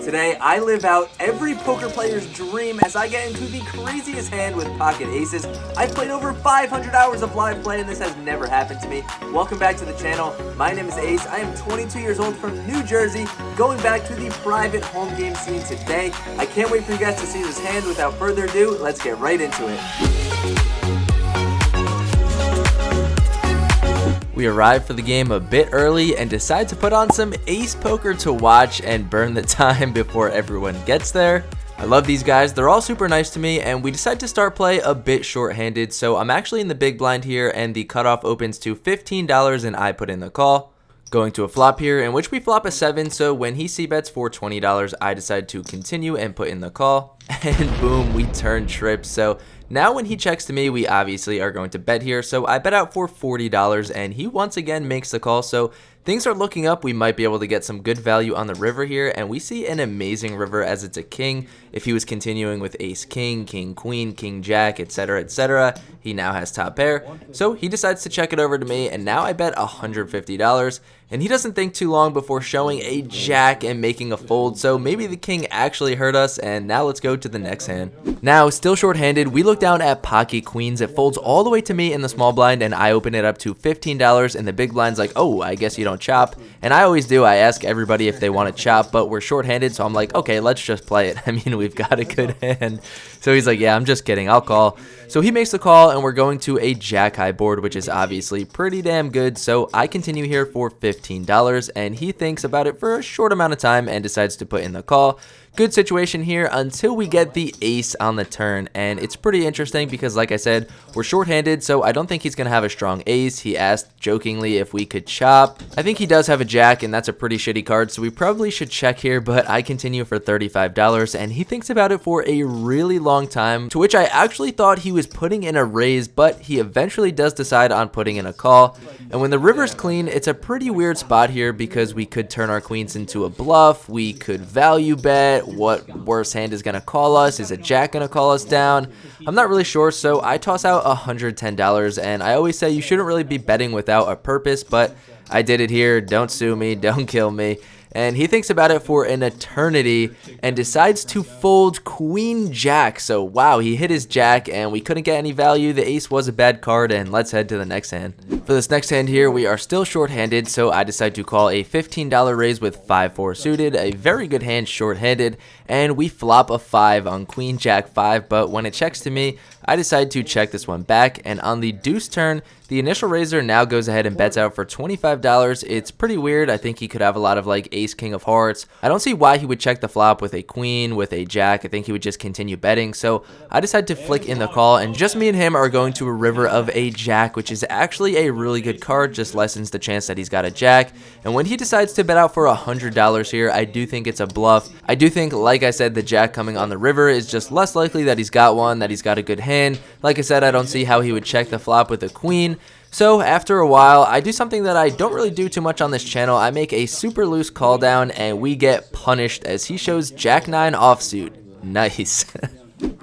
Today, I live out every poker player's dream as I get into the craziest hand with pocket aces. I've played over 500 hours of live play and this has never happened to me. Welcome back to the channel. My name is Ace. I am 22 years old from New Jersey, going back to the private home game scene today. I can't wait for you guys to see this hand. Without further ado, let's get right into it. We arrive for the game a bit early and decide to put on some ace poker to watch and burn the time before everyone gets there. I love these guys, they're all super nice to me, and we decide to start play a bit short-handed, so I'm actually in the big blind here and the cutoff opens to $15 and I put in the call. Going to a flop here in which we flop a 7, so when he c-bets for $20 I decide to continue and put in the call, and boom, we turn trips. So now when he checks to me, we obviously are going to bet here, so I bet out for $40 and he once again makes the call. So things are looking up. We might be able to get some good value on the river here, and we see an amazing river as it's a king. If he was continuing with ace king, king queen, king jack, etc, etc, he now has top pair. So he decides to check it over to me, and now I bet $150, and he doesn't think too long before showing a jack and making a fold. So maybe the king actually heard us, and now let's go to the next hand. Now still short-handed, we look down at pocket queens. It folds all the way to me in the small blind, and I open it up to $15, and the big blind's like, oh, I guess you don't chop. And I always do. I ask everybody if they want to chop, but we're short-handed, so I'm like, okay, let's just play it. I mean, we've got a good hand. So he's like, yeah, I'm just kidding, I'll call. So he makes the call, and we're going to a jack high board, which is obviously pretty damn good. So I continue here for $15, and he thinks about it for a short amount of time and decides to put in the call. Good situation here until we get the ace on the turn, and it's pretty interesting because, like I said, we're short-handed, so I don't think he's going to have a strong ace. He asked jokingly if we could chop. I think he does have a jack, and that's a pretty shitty card, so we probably should check here, but I continue for $35, and he thinks about it for a really long time, to which I actually thought he was putting in a raise, but he eventually does decide on putting in a call. And when the river's clean, it's a pretty weird spot here because we could turn our queens into a bluff, we could value bet. What worse hand is going to call us? Is a jack going to call us down? I'm not really sure, so I toss out $110, and I always say you shouldn't really be betting without a purpose, but I did it here. Don't sue me, don't kill me. And he thinks about it for an eternity and decides to fold queen jack. So wow, he hit his jack and we couldn't get any value. The ace was a bad card, and let's head to the next hand. For this next hand here, we are still short-handed, so I decide to call a $15 raise with 5-4 suited, a very good hand short-handed, and we flop a 5 on queen jack 5, but when it checks to me, I decide to check this one back, and on the deuce turn, the initial raiser now goes ahead and bets out for $25. It's pretty weird. I think he could have a lot of like ace king of hearts. I don't see why he would check the flop with a queen, with a jack. I think he would just continue betting. So I decide to flick in the call, and just me and him are going to a river of a jack, which is actually a really good card, just lessens the chance that he's got a jack. And when he decides to bet out for $100 here, I do think it's a bluff. I do think, like I said, the jack coming on the river is just less likely that he's got one, that he's got a good hand. Like I said, I don't see how he would check the flop with a queen. So after a while, I do something that I don't really do too much on this channel. I make a super loose call down, and we get punished as he shows jack 9 offsuit. Nice.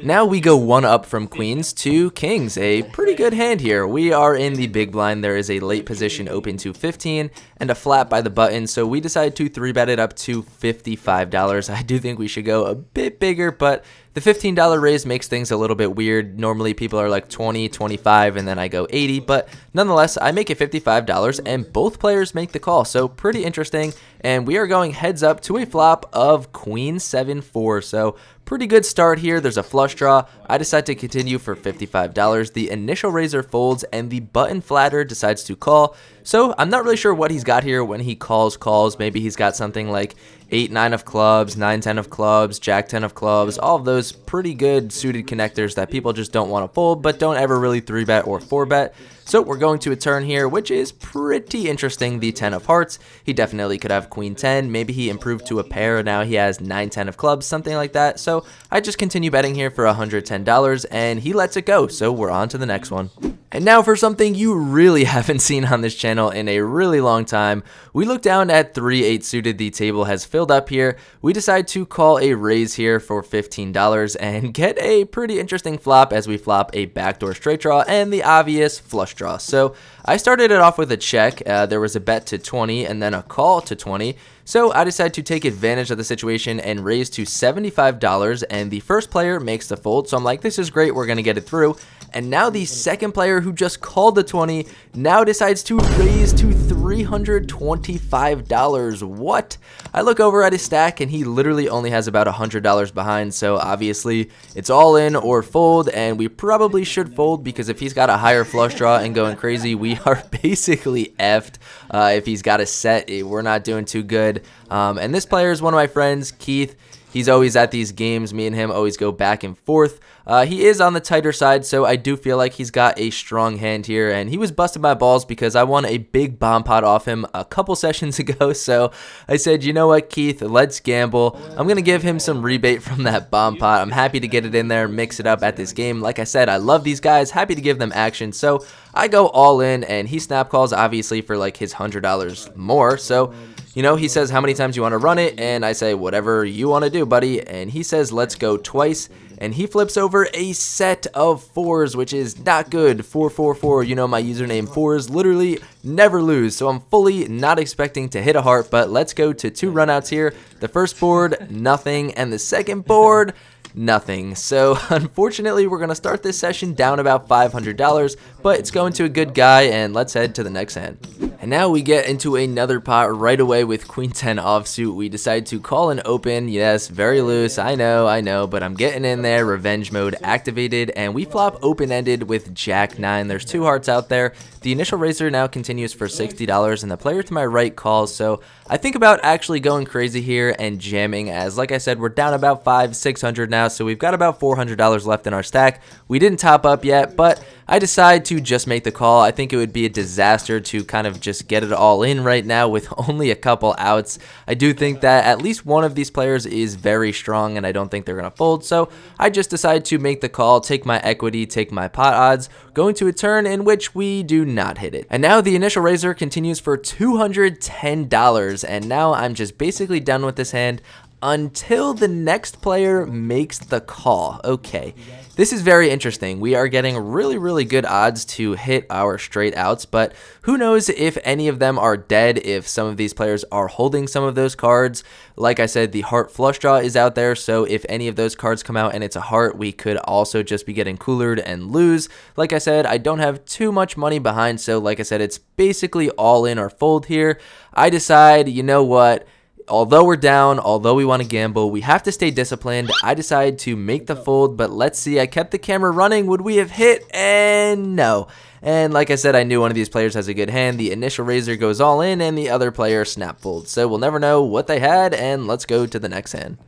Now we go one up from queens to kings, a pretty good hand here. We are in the big blind. There is a late position open to 15 and a flat by the button, so we decide to 3-bet it up to $55. I do think we should go a bit bigger, but the $15 raise makes things a little bit weird. Normally people are like 20, 25, and then I go 80, but nonetheless, I make it $55 and both players make the call, so pretty interesting. And we are going heads up to a flop of queen 7-4, so pretty good start here. There's a flush draw. I decide to continue for $55. The initial raiser folds and the button flatter decides to call. So I'm not really sure what he's got here when he calls. Maybe he's got something like 8-9 of clubs, 9-10 of clubs, jack 10 of clubs, all of those pretty good suited connectors that people just don't want to fold but don't ever really 3-bet or 4-bet. So we're going to a turn here, which is pretty interesting. The 10 of hearts. He definitely could have queen 10. Maybe he improved to a pair. Now he has 9-10 of clubs, something like that. So I just continue betting here for $110, and he lets it go. So we're on to the next one. And now for something you really haven't seen on this channel in a really long time. We look down at 3-8 suited. The table has filled up here. We decide to call a raise here for $15 and get a pretty interesting flop as we flop a backdoor straight draw and the obvious flush draw. So I started it off with a check. There was a bet to 20 and then a call to 20. So I decided to take advantage of the situation and raise to $75, and the first player makes the fold. So I'm like, this is great, we're going to get it through. And now the second player who just called the 20 now decides to raise to $325. What? I look over at his stack and he literally only has about $100 behind. So obviously it's all in or fold, and we probably should fold because if he's got a higher flush draw and going crazy, we are basically effed. If he's got a set, we're not doing too good. And this player is one of my friends, Keith. He's always at these games. Me and him always go back and forth. He is on the tighter side, so I do feel like he's got a strong hand here. And he was busting my balls because I won a big bomb pot off him a couple sessions ago. So I said, you know what, Keith, let's gamble. I'm going to give him some rebate from that bomb pot. I'm happy to get it in there, mix it up at this game. Like I said, I love these guys. Happy to give them action. So I go all in, and he snap calls, obviously, for like his $100 more. So you know, he says, how many times you want to run it? And I say, whatever you want to do, buddy. And he says, let's go twice. And he flips over a set of fours, which is not good. 444, you know my username. Fours literally never lose. So I'm fully not expecting to hit a heart, but let's go to 2 runouts here. The first board, nothing. And the second board, nothing. So unfortunately, we're going to start this session down about $500, but it's going to a good guy, and let's head to the next hand. And now we get into another pot right away with Queen 10 offsuit. We decide to call an open. Yes, very loose. I know, but I'm getting in there. Revenge mode activated, and we flop open-ended with Jack 9. There's 2 hearts out there. The initial raiser now continues for $60, and the player to my right calls. So I think about actually going crazy here and jamming, as like I said, we're down about $500-600 now, so we've got about $400 left in our stack. We didn't top up yet, but I decide to just make the call. I think it would be a disaster to kind of just get it all in right now with only a couple outs. I do think that at least one of these players is very strong, and I don't think they're going to fold. So I just decide to make the call, take my equity, take my pot odds, going to a turn in which we do not hit it. And now the initial raiser continues for $210, and now I'm just basically done with this hand until the next player makes the call. Okay, this is very interesting. We are getting really good odds to hit our straight outs, but who knows if any of them are dead, if some of these players are holding some of those cards. Like I said, the heart flush draw is out there, so if any of those cards come out and it's a heart, we could also just be getting coolered and lose. Like I said, I don't have too much money behind, so like I said, it's basically all in or fold here. I decide, you know what? Although we're down, although we want to gamble, we have to stay disciplined. I decide to make the fold, but let's see. I kept the camera running. Would we have hit? And no. And like I said, I knew one of these players has a good hand. The initial raiser goes all in, and the other player snap folds. So we'll never know what they had, and let's go to the next hand.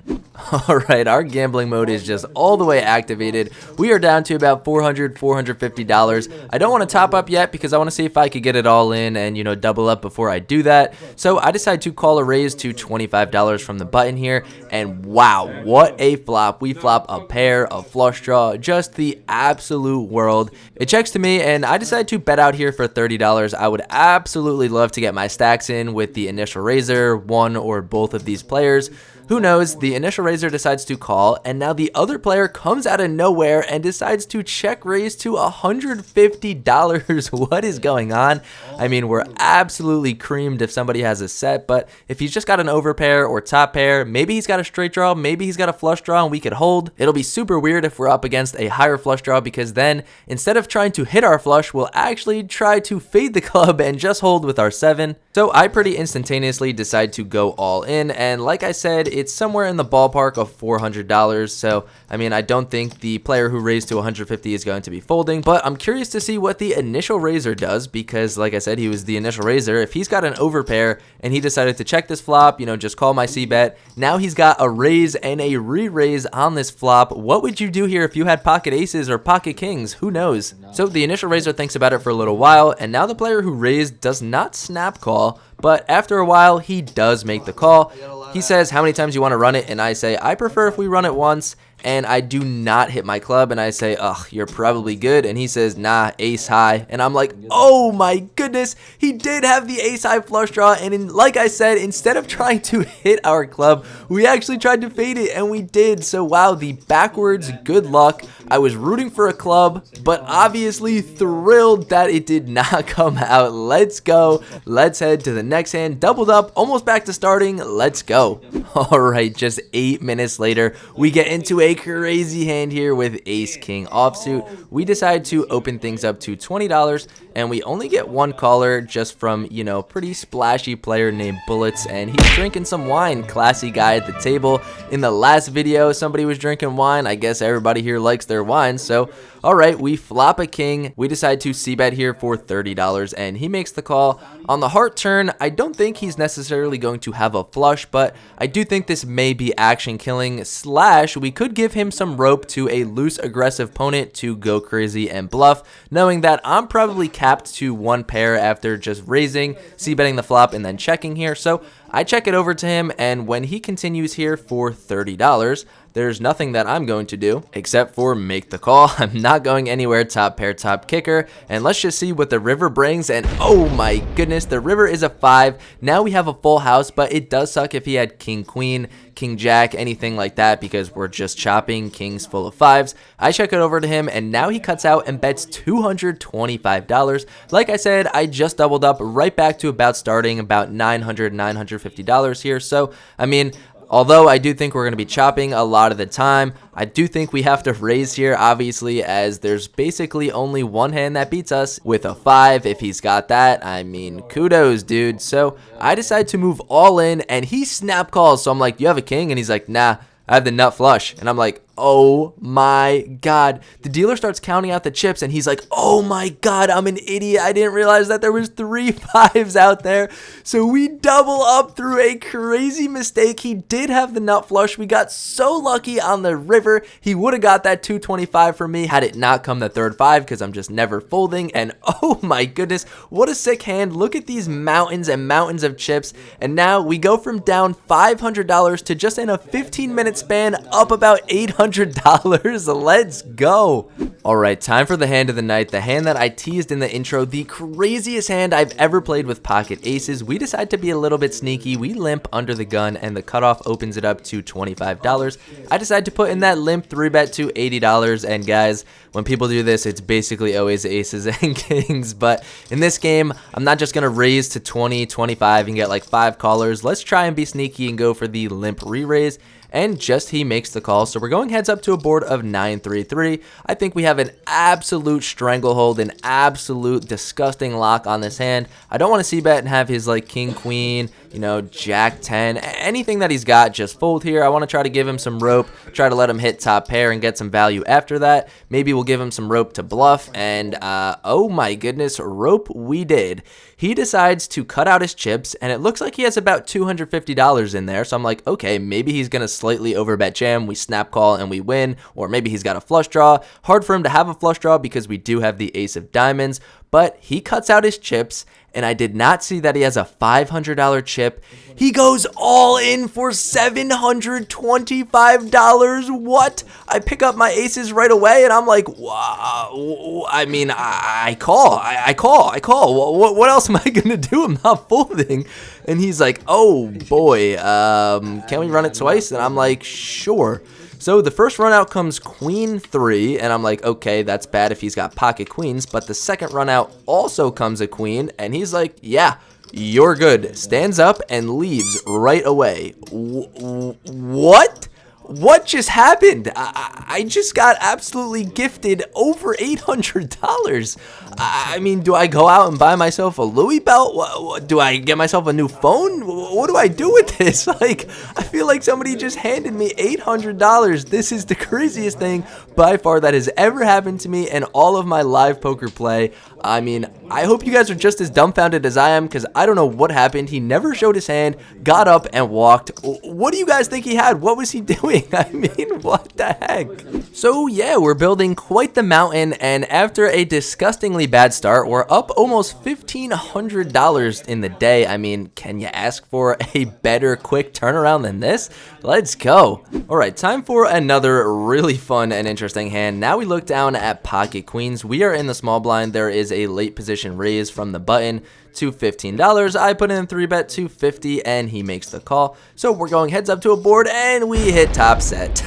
Alright, our gambling mode is just all the way activated. We are down to about $450. I don't want to top up yet because I want to see if I could get it all in and, you know, double up before I do that. So I decide to call a raise to $25 from the button here. And wow, what a flop. We flop a pair, a flush draw, just the absolute world. It checks to me, and I decide to bet out here for $30. I would absolutely love to get my stacks in with the initial raiser, one or both of these players. Who knows, the initial raiser decides to call, and now the other player comes out of nowhere and decides to check raise to $150. What is going on? I mean, we're absolutely creamed if somebody has a set, but if he's just got an overpair or top pair, maybe he's got a straight draw, maybe he's got a flush draw and we could hold. It'll be super weird if we're up against a higher flush draw, because then instead of trying to hit our flush, we'll actually try to fade the club and just hold with our 7. So I pretty instantaneously decide to go all in, and like I said, it's somewhere in the ballpark of $400. So I mean, I don't think the player who raised to 150 is going to be folding, but I'm curious to see what the initial raiser does, because like I said, he was the initial raiser. If he's got an overpair and he decided to check this flop, you know, just call my c-bet, now he's got a raise and a re-raise on this flop. What would you do here if you had pocket aces or pocket kings? Who knows? So the initial raiser thinks about it for a little while, and now the player who raised does not snap call, but after a while he does make the call. He says, how many times you want to run it? And I say, I prefer if we run it once. and I do not hit my club, and I say, ugh, you're probably good, and he says, nah, ace high, and I'm like, oh my goodness, he did have the ace high flush draw, and like I said, instead of trying to hit our club, we actually tried to fade it, and we did. So wow, the backwards good luck. I was rooting for a club, but obviously thrilled that it did not come out. Let's go. Let's head to the next hand. Doubled up, almost back to starting. Let's go. All right, just 8 minutes later, we get into a crazy hand here with ace king offsuit. We decide to open things up to $20, and we only get one caller just from, you know, pretty splashy player named Bullets, and he's drinking some wine. Classy guy at the table. In the last video, somebody was drinking wine. I guess everybody here likes their wine, so all right, we flop a king. We decide to c-bet here for $30, and he makes the call. On the heart turn, I don't think he's necessarily going to have a flush, but I do think this may be action killing, slash we could give him some rope to a loose aggressive opponent to go crazy and bluff, knowing that I'm probably capped to one pair after just raising, c-betting the flop, and then checking here. So I check it over to him, and when he continues here for $30, there's nothing that I'm going to do except for make the call. I'm not going anywhere. Top pair, top kicker, and let's just see what the river brings. And oh my goodness, the river is a 5. Now we have a full house, but it does suck if he had king queen, king jack, anything like that, because we're just chopping kings full of 5s. I check it over to him, and now he cuts out and bets $225. Like I said, I just doubled up right back to about starting, about $950 here. So I mean, although I do think we're going to be chopping a lot of the time, I do think we have to raise here, obviously, as there's basically only one hand that beats us with a 5. If he's got that, I mean, kudos, dude. So I decide to move all in, and he snap calls. So I'm like, you have a king? And he's like, nah, I have the nut flush. And I'm like, oh my god. The dealer starts counting out the chips, and he's like, oh my god, I'm an idiot. I didn't realize that there was 3 5s out there. So we double up through a crazy mistake. He did have the nut flush. We got so lucky on the river. He would have got that 225 for me had it not come the third 5, because I'm just never folding. And oh my goodness, what a sick hand. Look at these mountains and mountains of chips. And now we go from down $500 to just in a 15-minute span up about $800. Let's go. All right, time for the hand of the night, the hand that I teased in the intro, the craziest hand I've ever played with pocket aces. We decide to be a little bit sneaky. We limp under the gun, and the cutoff opens it up to $25. I decide to put in that limp 3-bet to $80, and guys, when people do this, it's basically always aces and kings. But in this game, I'm not just gonna raise to 20, 25 and get like 5 callers. Let's try and be sneaky and go for the limp re-raise. And just he makes the call. So we're going heads up to a board of 9-3-3. I think we have an absolute stranglehold, an absolute disgusting lock on this hand. I don't want to c-bet and have his like king queen, you know, jack 10, anything that he's got, just fold here. I want to try to give him some rope, try to let him hit top pair and get some value after that. Maybe we'll give him some rope to bluff, and oh my goodness, rope we did. He decides to cut out his chips, and it looks like he has about $250 in there. So I'm like, okay, maybe he's going to slightly overbet jam. We snap call and we win, or maybe he's got a flush draw. Hard for him to have a flush draw because we do have the ace of diamonds, but he cuts out his chips, and I did not see that he has a $500 chip. He goes all in for $725. What? I pick up my aces right away, and I'm like, wow. I mean, I call. What else am I going to do? I'm not folding. And he's like, oh, boy, can we run it twice? And I'm like, sure. So the first run out comes queen 3, and I'm like, okay, that's bad if he's got pocket queens. But the second run out also comes a queen, and he's like, yeah, you're good. Stands up and leaves right away. What? What just happened? I just got absolutely gifted over $800. I mean, do I go out and buy myself a Louis belt? Do I get myself a new phone? What do I do with this? Like, I feel like somebody just handed me $800. This is the craziest thing by far that has ever happened to me in all of my live poker play. I mean, I hope you guys are just as dumbfounded as I am, because I don't know what happened. He never showed his hand, got up and walked. What do you guys think he had? What was he doing? I mean, what the heck? So yeah, we're building quite the mountain, and after a disgustingly bad start, we're up almost $1,500 in the day. I mean, can you ask for a better quick turnaround than this? Let's go. All right, time for another really fun and interesting hand. Now we look down at pocket queens. We are in the small blind. There is a late position raise from the button to $15. I put in 3-bet to $50 and he makes the call. So we're going heads up to a board and we hit top set.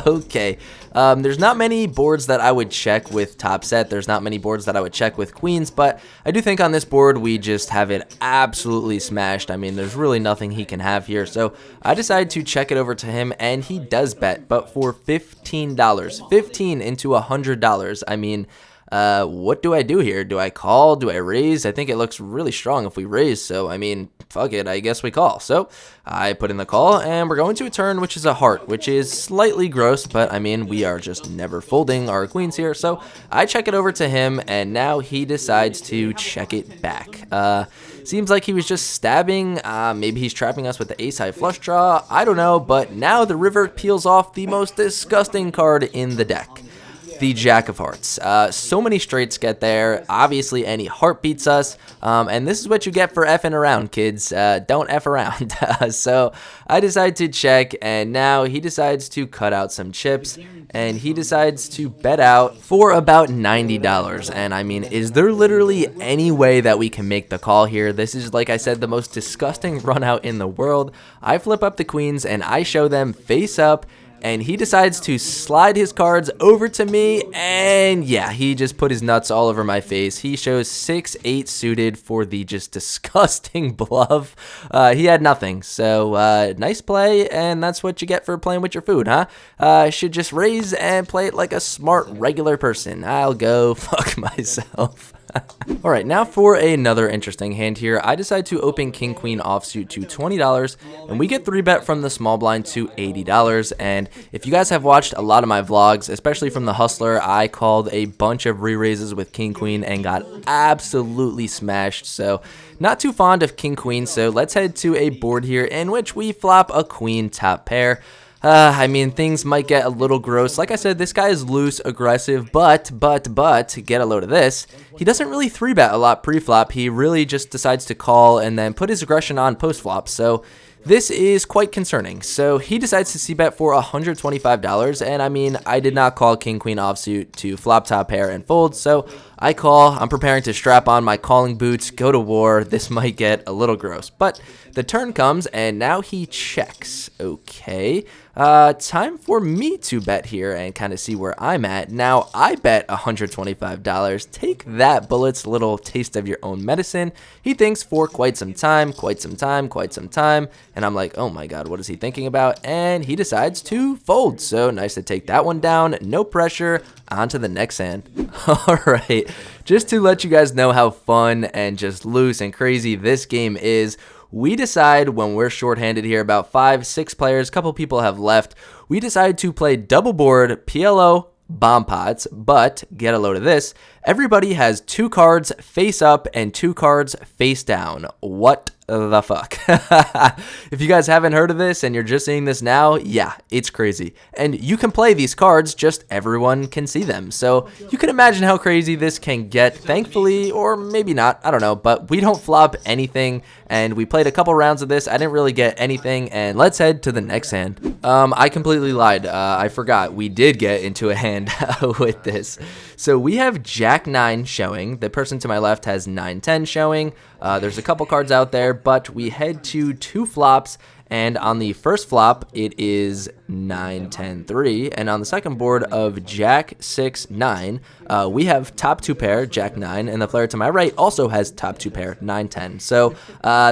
Okay. There's not many boards that I would check with top set. There's not many boards that I would check with queens, but I do think on this board we just have it absolutely smashed. I mean, there's really nothing he can have here. So I decided to check it over to him and he does bet, but for $15. 15 into $100. I mean, what do I do here? Do I call? Do I raise? I think it looks really strong if we raise. So, I mean, fuck it. I guess we call. So I put in the call and we're going to a turn, which is a heart, which is slightly gross, but I mean, we are just never folding our queens here. So I check it over to him and now he decides to check it back. Seems like he was just stabbing. Maybe he's trapping us with the ace high flush draw. I don't know, but now the river peels off the most disgusting card in the deck. The Jack of Hearts. So many straights get there. Obviously, any heart beats us. And this is what you get for effing around, kids. Don't F around. So I decide to check, and now he decides to cut out some chips, and he decides to bet out for about $90. And I mean, is there literally any way that we can make the call here? This is, like I said, the most disgusting run out in the world. I flip up the queens, and I show them face up, and he decides to slide his cards over to me, and yeah, he just put his nuts all over my face. He shows 6-8 suited for the just disgusting bluff. He had nothing, so nice play, and that's what you get for playing with your food, huh? Should just raise and play it like a smart, regular person. I'll go fuck myself. Alright, now for another interesting hand here. I decide to open King Queen offsuit to $20, and we get 3-bet from the small blind to $80. And if you guys have watched a lot of my vlogs, especially from the Hustler, I called a bunch of re-raises with King Queen and got absolutely smashed. So not too fond of King Queen, so let's head to a board here in which we flop a queen top pair. I mean, things might get a little gross. Like I said, this guy is loose, aggressive, but, get a load of this. He doesn't really 3-bet a lot pre-flop. He really just decides to call and then put his aggression on post-flop. So this is quite concerning. So he decides to c-bet for $125, and I mean, I did not call King Queen offsuit to flop top pair and fold, so I call. I'm preparing to strap on my calling boots, go to war. This might get a little gross, but the turn comes, and now he checks. Okay. Time for me to bet here and kind of see where I'm at. Now, I bet $125. Take that, Bullets, little taste of your own medicine. He thinks for quite some time, and I'm like, oh my god, what is he thinking about? And he decides to fold, so nice to take that one down. No pressure, on to the next hand. Alright, just to let you guys know how fun and just loose and crazy this game is, we decide when we're shorthanded here, about 5-6 players, a couple people have left, we decide to play double board PLO bomb pots, but get a load of this, everybody has 2 cards face up and 2 cards face down. What the fuck? If you guys haven't heard of this and you're just seeing this now, yeah, it's crazy. And you can play these cards, just everyone can see them. So you can imagine how crazy this can get, thankfully, or maybe not, I don't know, but we don't flop anything, and we played a couple rounds of this. I didn't really get anything, and let's head to the next hand. I completely lied. I forgot. We did get into a hand with this. So we have Jack 9 showing. The person to my left has 9-10 showing. There's a couple cards out there, but we head to 2 flops, and on the first flop, it is 9-10-3, and on the second board of Jack 6-9, we have top 2 pair, Jack 9, and the player to my right also has top 2 pair, 9-10. So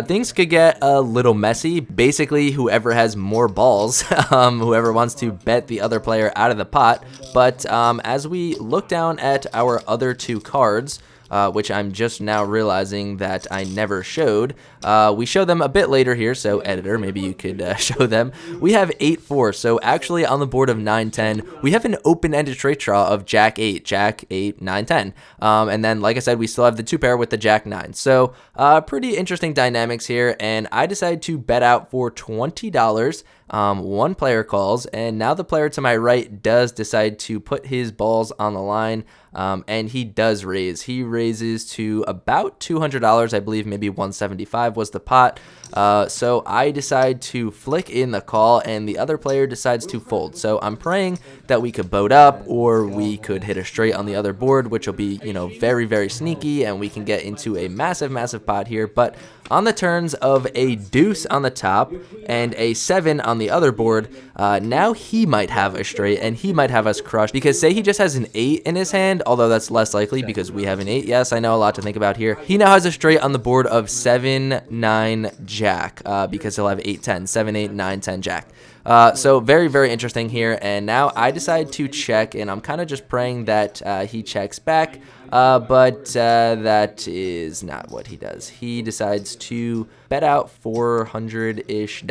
things could get a little messy. Basically, whoever has more balls, whoever wants to bet the other player out of the pot. But as we look down at our other 2 cards, which I'm just now realizing that I never showed. We show them a bit later here, so editor, maybe you could show them. We have 8-4, so actually on the board of 9-10, we have an open-ended straight draw of Jack 8, 9-10. And then, like I said, we still have the 2 pair with the Jack 9. So pretty interesting dynamics here, and I decided to bet out for $20. One player calls, and now the player to my right does decide to put his balls on the line, and he does raise. He raises to about $200, I believe maybe $175 was the pot. So I decide to flick in the call, and the other player decides to fold. So I'm praying that we could boat up, or we could hit a straight on the other board, which will be, very, very sneaky, and we can get into a massive, massive pot here. But on the turns of a deuce on the top and a 7 on the other board, now he might have a straight, and he might have us crushed, because say he just has an 8 in his hand, although that's less likely because we have an 8. Yes, I know, a lot to think about here. He now has a straight on the board of 7, 9, jack, because he'll have 8, 10, 7, 8, 9, 10, jack. So very, very interesting here, and now I decide to check, and I'm kind of just praying that he checks back, but that is not what he does. He decides to bet out $400-ish,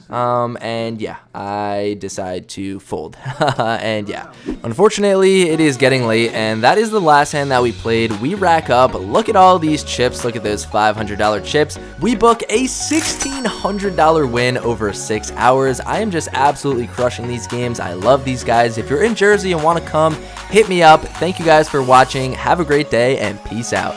and yeah, I decide to fold, and yeah, unfortunately, it is getting late, and that is the last hand that we played. We rack up, look at all these chips, look at those $500 chips. We book a $1,600 win over 6 hours. I am just absolutely crushing these games. I love these guys. If you're in Jersey and want to come, hit me up. Thank you guys for watching. Have a great day, and peace out.